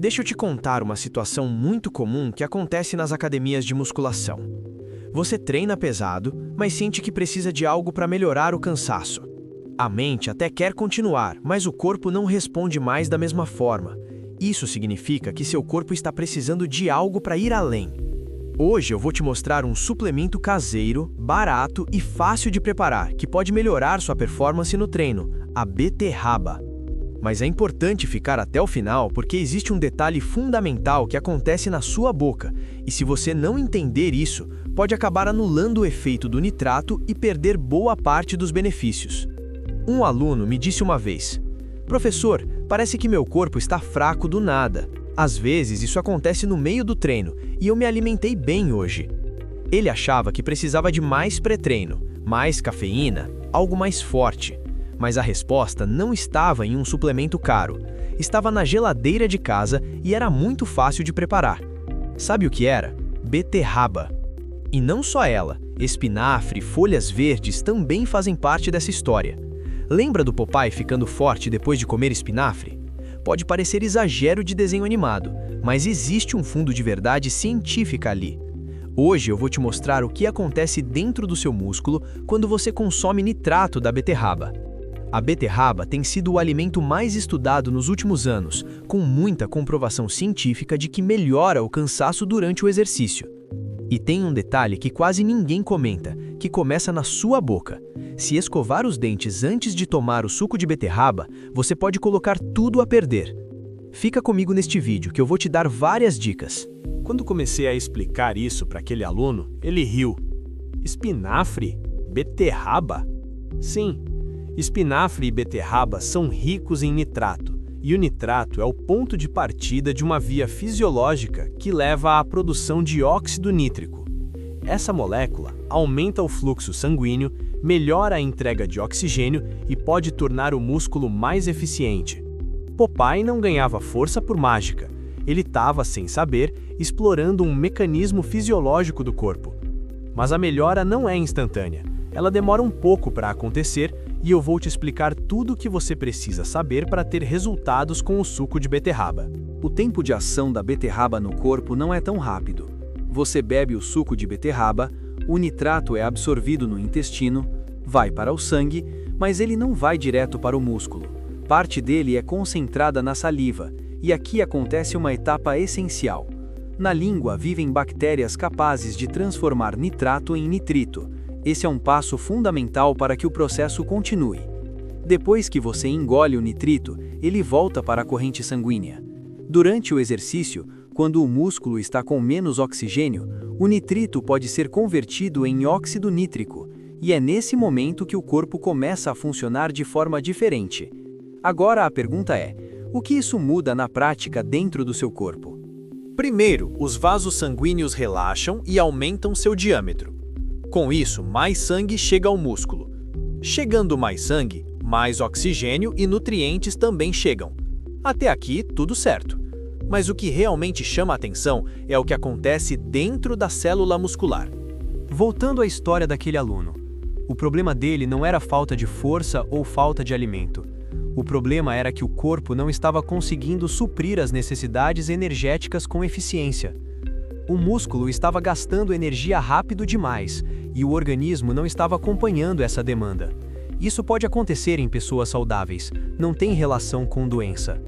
Deixa eu te contar uma situação muito comum que acontece nas academias de musculação. Você treina pesado, mas sente que precisa de algo para melhorar o cansaço. A mente até quer continuar, mas o corpo não responde mais da mesma forma. Isso significa que seu corpo está precisando de algo para ir além. Hoje eu vou te mostrar um suplemento caseiro, barato e fácil de preparar, que pode melhorar sua performance no treino, a beterraba. Mas é importante ficar até o final porque existe um detalhe fundamental que acontece na sua boca, e se você não entender isso, pode acabar anulando o efeito do nitrato e perder boa parte dos benefícios. Um aluno me disse uma vez: "Professor, parece que meu corpo está fraco do nada. Às vezes isso acontece no meio do treino e eu me alimentei bem hoje." Ele achava que precisava de mais pré-treino, mais cafeína, algo mais forte. Mas a resposta não estava em um suplemento caro. Estava na geladeira de casa e era muito fácil de preparar. Sabe o que era? Beterraba. E não só ela, espinafre e folhas verdes também fazem parte dessa história. Lembra do Popeye ficando forte depois de comer espinafre? Pode parecer exagero de desenho animado, mas existe um fundo de verdade científica ali. Hoje eu vou te mostrar o que acontece dentro do seu músculo quando você consome nitrato da beterraba. A beterraba tem sido o alimento mais estudado nos últimos anos, com muita comprovação científica de que melhora o cansaço durante o exercício. E tem um detalhe que quase ninguém comenta, que começa na sua boca. Se escovar os dentes antes de tomar o suco de beterraba, você pode colocar tudo a perder. Fica comigo neste vídeo que eu vou te dar várias dicas. Quando comecei a explicar isso para aquele aluno, ele riu. Espinafre? Beterraba? Sim, espinafre e beterraba são ricos em nitrato, e o nitrato é o ponto de partida de uma via fisiológica que leva à produção de óxido nítrico. Essa molécula aumenta o fluxo sanguíneo, melhora a entrega de oxigênio e pode tornar o músculo mais eficiente. Popeye não ganhava força por mágica, ele estava, sem saber, explorando um mecanismo fisiológico do corpo. Mas a melhora não é instantânea, ela demora um pouco para acontecer e eu vou te explicar tudo o que você precisa saber para ter resultados com o suco de beterraba. O tempo de ação da beterraba no corpo não é tão rápido. Você bebe o suco de beterraba, o nitrato é absorvido no intestino, vai para o sangue, mas ele não vai direto para o músculo. Parte dele é concentrada na saliva, e aqui acontece uma etapa essencial. Na língua vivem bactérias capazes de transformar nitrato em nitrito. Esse é um passo fundamental para que o processo continue. Depois que você engole o nitrito, ele volta para a corrente sanguínea. Durante o exercício, quando o músculo está com menos oxigênio, o nitrito pode ser convertido em óxido nítrico, e é nesse momento que o corpo começa a funcionar de forma diferente. Agora a pergunta é: o que isso muda na prática dentro do seu corpo? Primeiro, os vasos sanguíneos relaxam e aumentam seu diâmetro. Com isso, mais sangue chega ao músculo. Chegando mais sangue, mais oxigênio e nutrientes também chegam. Até aqui, tudo certo. Mas o que realmente chama a atenção é o que acontece dentro da célula muscular. Voltando à história daquele aluno, o problema dele não era falta de força ou falta de alimento. O problema era que o corpo não estava conseguindo suprir as necessidades energéticas com eficiência. O músculo estava gastando energia rápido demais e o organismo não estava acompanhando essa demanda. Isso pode acontecer em pessoas saudáveis, não tem relação com doença.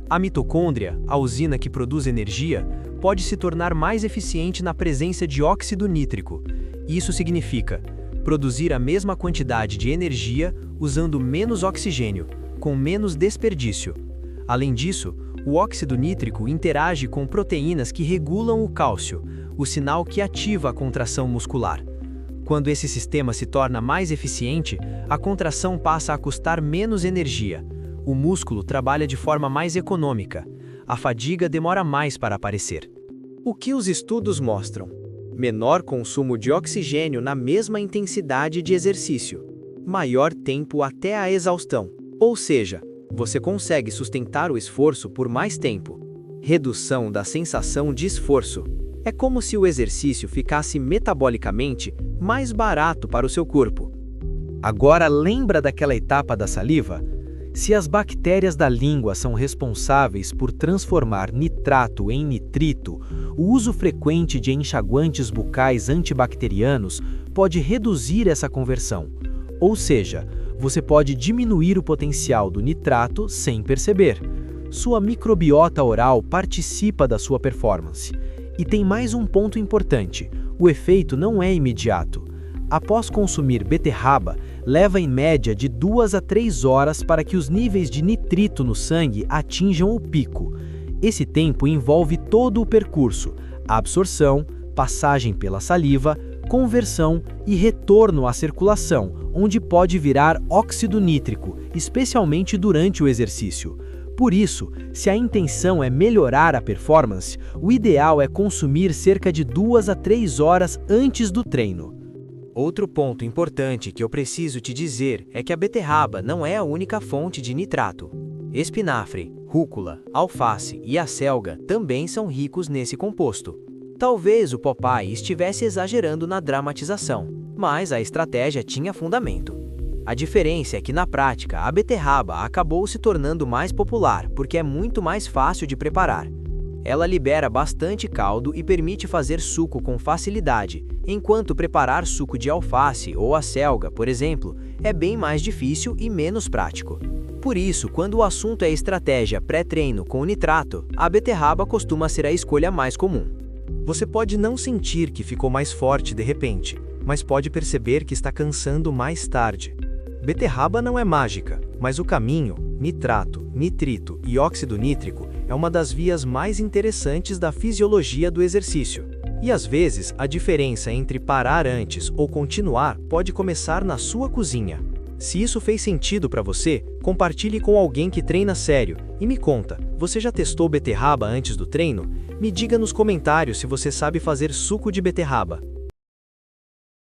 A mitocôndria, a usina que produz energia, pode se tornar mais eficiente na presença de óxido nítrico. Isso significa produzir a mesma quantidade de energia usando menos oxigênio, com menos desperdício. Além disso, o óxido nítrico interage com proteínas que regulam o cálcio, o sinal que ativa a contração muscular. Quando esse sistema se torna mais eficiente, a contração passa a custar menos energia. O músculo trabalha de forma mais econômica. A fadiga demora mais para aparecer. O que os estudos mostram? Menor consumo de oxigênio na mesma intensidade de exercício. Maior tempo até a exaustão. Ou seja, você consegue sustentar o esforço por mais tempo. Redução da sensação de esforço. É como se o exercício ficasse metabolicamente mais barato para o seu corpo. Agora lembra daquela etapa da saliva? Se as bactérias da língua são responsáveis por transformar nitrato em nitrito, o uso frequente de enxaguantes bucais antibacterianos pode reduzir essa conversão. Ou seja, você pode diminuir o potencial do nitrato sem perceber. Sua microbiota oral participa da sua performance. E tem mais um ponto importante: o efeito não é imediato. Após consumir beterraba, leva em média de 2 a 3 horas para que os níveis de nitrito no sangue atinjam o pico. Esse tempo envolve todo o percurso: absorção, passagem pela saliva, conversão e retorno à circulação, onde pode virar óxido nítrico, especialmente durante o exercício. Por isso, se a intenção é melhorar a performance, o ideal é consumir cerca de 2 a 3 horas antes do treino. Outro ponto importante que eu preciso te dizer é que a beterraba não é a única fonte de nitrato. Espinafre, rúcula, alface e acelga também são ricos nesse composto. Talvez o Popeye estivesse exagerando na dramatização, mas a estratégia tinha fundamento. A diferença é que, na prática, a beterraba acabou se tornando mais popular porque é muito mais fácil de preparar. Ela libera bastante caldo e permite fazer suco com facilidade, enquanto preparar suco de alface ou acelga, por exemplo, é bem mais difícil e menos prático. Por isso, quando o assunto é estratégia pré-treino com nitrato, a beterraba costuma ser a escolha mais comum. Você pode não sentir que ficou mais forte de repente, mas pode perceber que está cansando mais tarde. Beterraba não é mágica, mas o caminho, nitrato, nitrito e óxido nítrico, é uma das vias mais interessantes da fisiologia do exercício. E às vezes, a diferença entre parar antes ou continuar pode começar na sua cozinha. Se isso fez sentido para você, compartilhe com alguém que treina sério e me conta, você já testou beterraba antes do treino? Me diga nos comentários se você sabe fazer suco de beterraba.